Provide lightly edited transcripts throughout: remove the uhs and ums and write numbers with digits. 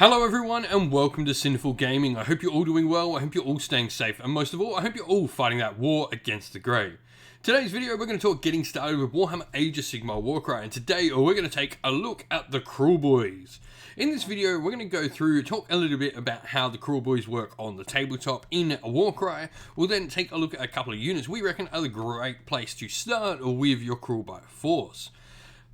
Hello everyone and welcome to Sinful Gaming. I hope you're all doing well, I hope you're all staying safe, and most of all, I hope you're all fighting that war against the grey. Today's video we're going to talk getting started with Warhammer Age of Sigmar Warcry, and today we're going to take a look at the Kruleboyz. In this video we're going to go through, talk a little bit about how the Kruleboyz work on the tabletop in Warcry. We'll then take a look at a couple of units we reckon are the great place to start with your Kruleboyz force.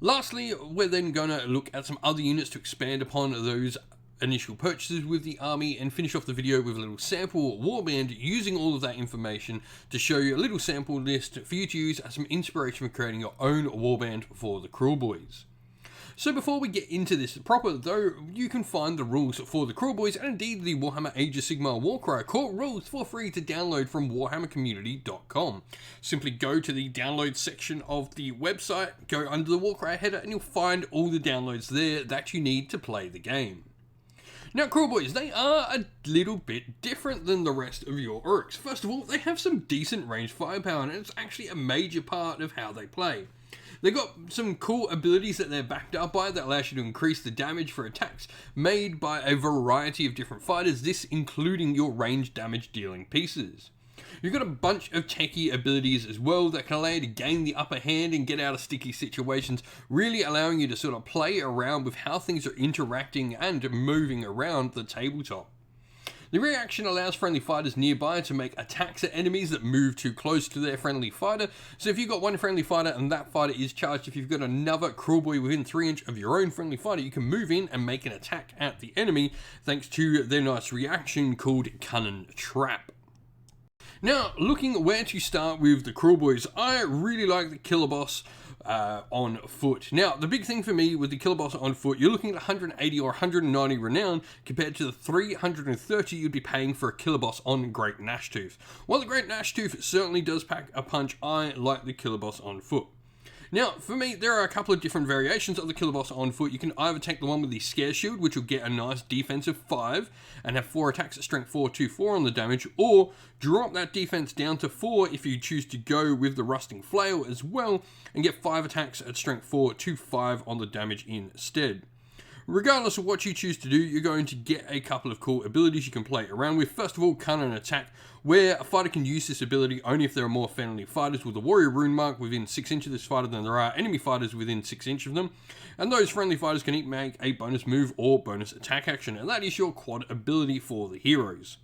Lastly, we're then going to look at some other units to expand upon those initial purchases with the army and finish off the video with a little sample Warband using all of that information to show you a little sample list for you to use as some inspiration for creating your own Warband for the Kruleboyz. So before we get into this proper though, you can find the rules for the Kruleboyz and indeed the Warhammer Age of Sigmar Warcry core rules for free to download from warhammercommunity.com. Simply go to the download section of the website, go under the Warcry header and you'll find all the downloads there that you need to play the game. Now, Kruleboyz, they are a little bit different than the rest of your orcs. First of all, they have some decent ranged firepower, and it's actually a major part of how they play. They've got some cool abilities that they're backed up by that allows you to increase the damage for attacks made by a variety of different fighters, this including your ranged damage dealing pieces. You've got a bunch of techie abilities as well that can allow you to gain the upper hand and get out of sticky situations, really allowing you to sort of play around with how things are interacting and moving around the tabletop. The reaction allows friendly fighters nearby to make attacks at enemies that move too close to their friendly fighter. So if you've got one friendly fighter and that fighter is charged, if you've got another Kruleboyz within 3 inches of your own friendly fighter, you can move in and make an attack at the enemy thanks to their nice reaction called Cunning Trap. Now, looking where to start with the Kruleboyz, I really like the killer boss on foot. Now, the big thing for me with the killer boss on foot, you're looking at 180 or 190 renown compared to the 330 you'd be paying for a killer boss on Great Gnashtooth. While the Great Gnashtooth certainly does pack a punch, I like the killer boss on foot. Now, for me, there are a couple of different variations of the killer boss on foot. You can either take the one with the scare shield, which will get a nice defensive 5 and have 4 attacks at strength 4, 2, 4 on the damage, or drop that defense down to 4 if you choose to go with the rusting flail as well and get 5 attacks at strength 4, 2, 5 on the damage instead. Regardless of what you choose to do, you're going to get a couple of cool abilities you can play around with. First of all, Cunning Attack, where a fighter can use this ability only if there are more friendly fighters with a warrior rune mark within 6 inches of this fighter than there are enemy fighters within 6 inches of them. And those friendly fighters can each make a bonus move or bonus attack action, and that is your quad ability for the heroes.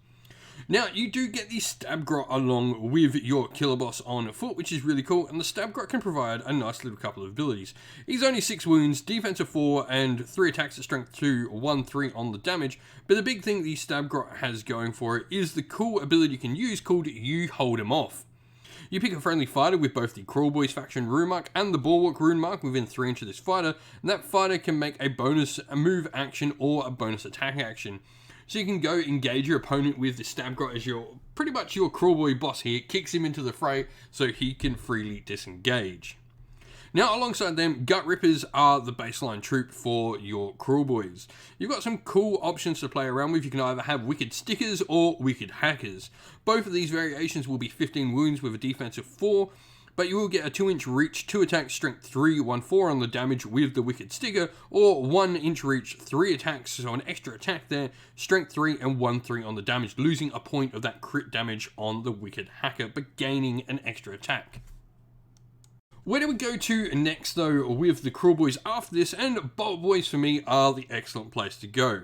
Now, you do get the Stab Grot along with your killer boss on foot, which is really cool, and the Stab Grot can provide a nice little couple of abilities. He's only 6 wounds, defense of 4, and 3 attacks at strength 2, 1, 3 on the damage, but the big thing the Stab Grot has going for it is the cool ability you can use called You Hold Him Off. You pick a friendly fighter with both the Crawlboyz faction rune mark and the Bulwark rune mark within 3 inches of this fighter, and that fighter can make a bonus move action or a bonus attack action. So you can go engage your opponent with the Stab Grot as your pretty much your Crawlboyz boss here, kicks him into the fray so he can freely disengage. Now, alongside them, Gut Rippers are the baseline troop for your Kruleboyz. You've got some cool options to play around with. You can either have Wicked Stickers or Wicked Hackers. Both of these variations will be 15 wounds with a defense of 4, but you will get a 2-inch reach, 2 attacks, strength 3, 1, 4 on the damage with the Wicked Sticker, or 1-inch reach, 3 attacks, so an extra attack there, strength 3 and 1, 3 on the damage, losing a point of that crit damage on the Wicked Hacker, but gaining an extra attack. Where do we go to next though with the Kruleboyz after this? And Bolt Boys for me are the excellent place to go.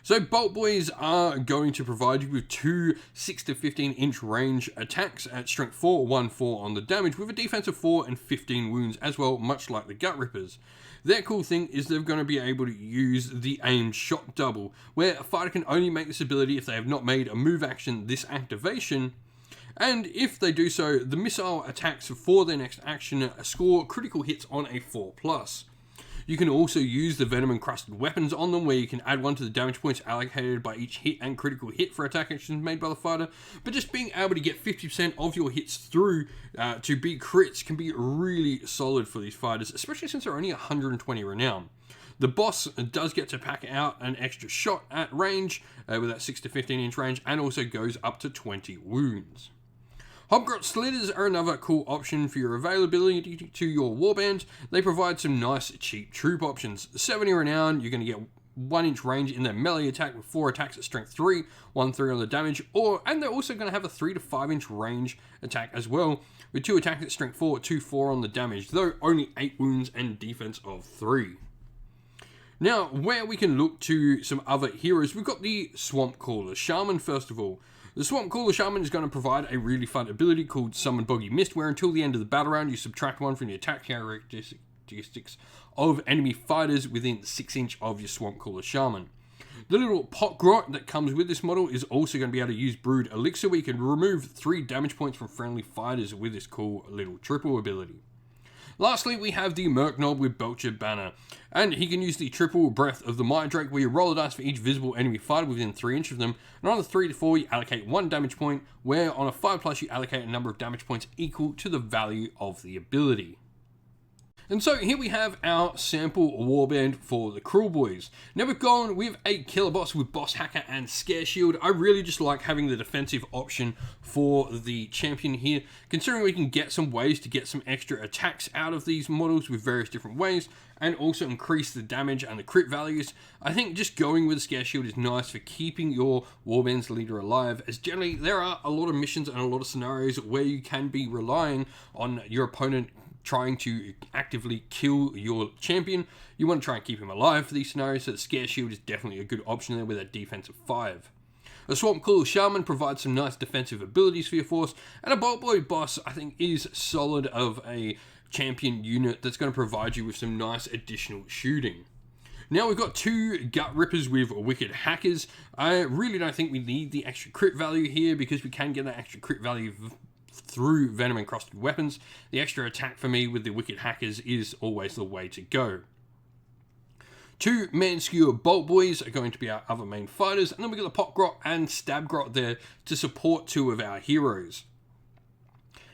So Bolt Boys are going to provide you with 2 6 to 15 inch range attacks at strength 4, 1, 4 on the damage with a defense of 4 and 15 wounds as well, much like the Gut Rippers. Their cool thing is they're going to be able to use the aimed shot double, where a fighter can only make this ability if they have not made a move action this activation, and if they do so, the missile attacks for their next action score critical hits on a 4+. You can also use the venom encrusted weapons on them, where you can add 1 to the damage points allocated by each hit and critical hit for attack actions made by the fighter. But just being able to get 50% of your hits through to be crits can be really solid for these fighters, especially since they're only 120 renown. The boss does get to pack out an extra shot at range with that 6 to 15 inch range, and also goes up to 20 wounds. Hobgrot Slitters are another cool option for your availability to your warband. They provide some nice cheap troop options. 70 renown, you're going to get 1-inch range in their melee attack with 4 attacks at strength 3, 1/3 on the damage, and they're also going to have a 3 to 5-inch range attack as well, with 2 attacks at strength 4, 2/4 on the damage, though only 8 wounds and defense of 3. Now, where we can look to some other heroes, we've got the Swamp Caller Shaman first of all. The Swamp Caller Shaman is going to provide a really fun ability called Summon Boggy Mist, where until the end of the battle round, you subtract 1 from the attack characteristics of enemy fighters within 6 inch of your Swamp Caller Shaman. The little pot grot that comes with this model is also going to be able to use Brewed Elixir, where you can remove 3 damage points from friendly fighters with this cool little triple ability. Lastly, we have the Merc Knob with Belcher Banner, and he can use the triple breath of the Might Drake, where you roll a dice for each visible enemy fighter within 3 inch of them, and on a 3 to 4 you allocate 1 damage point, where on a 5+ you allocate a number of damage points equal to the value of the ability. And so here we have our sample warband for the Kruleboyz. Now we've gone with a killer boss with Boss Hacker and Scare Shield. I really just like having the defensive option for the champion here, considering we can get some ways to get some extra attacks out of these models with various different ways, and also increase the damage and the crit values. I think just going with a Scare Shield is nice for keeping your warband's leader alive, as generally there are a lot of missions and a lot of scenarios where you can be relying on your opponent trying to actively kill your champion. You want to try and keep him alive for these scenarios, so the Scare Shield is definitely a good option there with a defense of 5. A Swamp Caller Shaman provides some nice defensive abilities for your force, and a Bolt Boy boss I think is solid of a champion unit that's going to provide you with some nice additional shooting. Now we've got 2 Gut Rippers with Wicked Hackers. I really don't think we need the extra crit value here, because we can get that extra crit value through Venom Encrusted Weapons. The extra attack for me with the Wicked Hackers is always the way to go. 2 Man-Skewer Bolt Boys are going to be our other main fighters, and then we got the Pot Grot and Stab Grot there to support 2 of our heroes.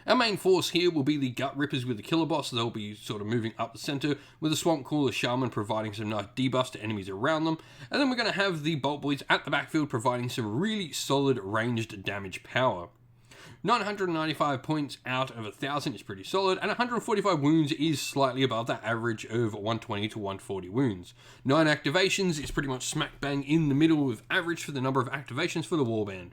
Our main force here will be the Gut Rippers with the Killer Boss. They'll be sort of moving up the center, with the Swamp Caller Shaman providing some nice debuffs to enemies around them. And then we're going to have the Bolt Boys at the backfield providing some really solid ranged damage power. 995 points out of 1,000 is pretty solid, and 145 wounds is slightly above that average of 120 to 140 wounds. 9 activations is pretty much smack bang in the middle of average for the number of activations for the warband.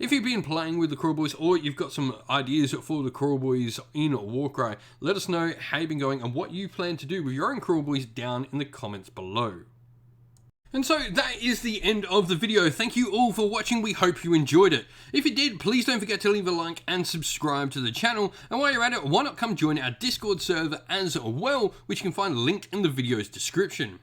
If you've been playing with the Crawlboyz, or you've got some ideas for the Crawlboyz in Warcry, let us know how you've been going and what you plan to do with your own Crawlboyz down in the comments below. And so that is the end of the video. Thank you all for watching. We hope you enjoyed it. If you did, please don't forget to leave a like and subscribe to the channel. And while you're at it, why not come join our Discord server as well, which you can find linked in the video's description.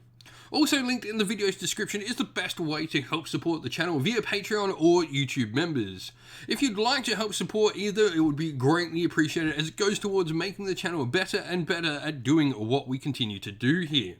Also linked in the video's description is the best way to help support the channel via Patreon or YouTube members. If you'd like to help support either, it would be greatly appreciated, as it goes towards making the channel better and better at doing what we continue to do here.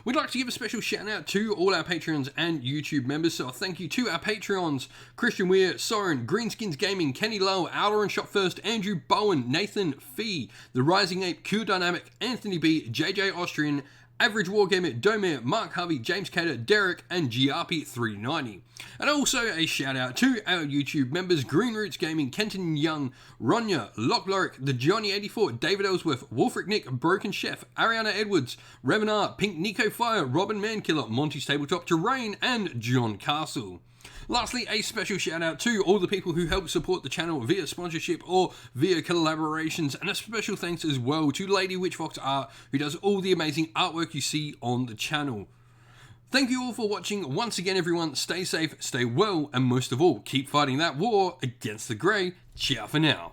We'd like to give a special shout out to all our Patreons and YouTube members, so a thank you to our Patreons: Christian Weir, Soren, Greenskins Gaming, Kenny Lowe, Alder and Shot First, Andrew Bowen, Nathan Fee, The Rising Ape, Q Dynamic, Anthony B, JJ Austrian, Average Wargamer, Domir, Mark Harvey, James Cater, Derek, and GRP390. And also a shout out to our YouTube members: Green Roots Gaming, Kenton Young, Ronya, Lock Lorick, The Johnny84, David Ellsworth, Wolfric Nick, Broken Chef, Ariana Edwards, Revenar, Pink Nico Fire, Robin Mankiller, Monty's Tabletop, Terrain, and John Castle. Lastly, a special shout out to all the people who help support the channel via sponsorship or via collaborations, and a special thanks as well to Lady Witchfox Art, who does all the amazing artwork you see on the channel. Thank you all for watching. Once again, everyone, stay safe, stay well, and most of all, keep fighting that war against the grey. Ciao for now.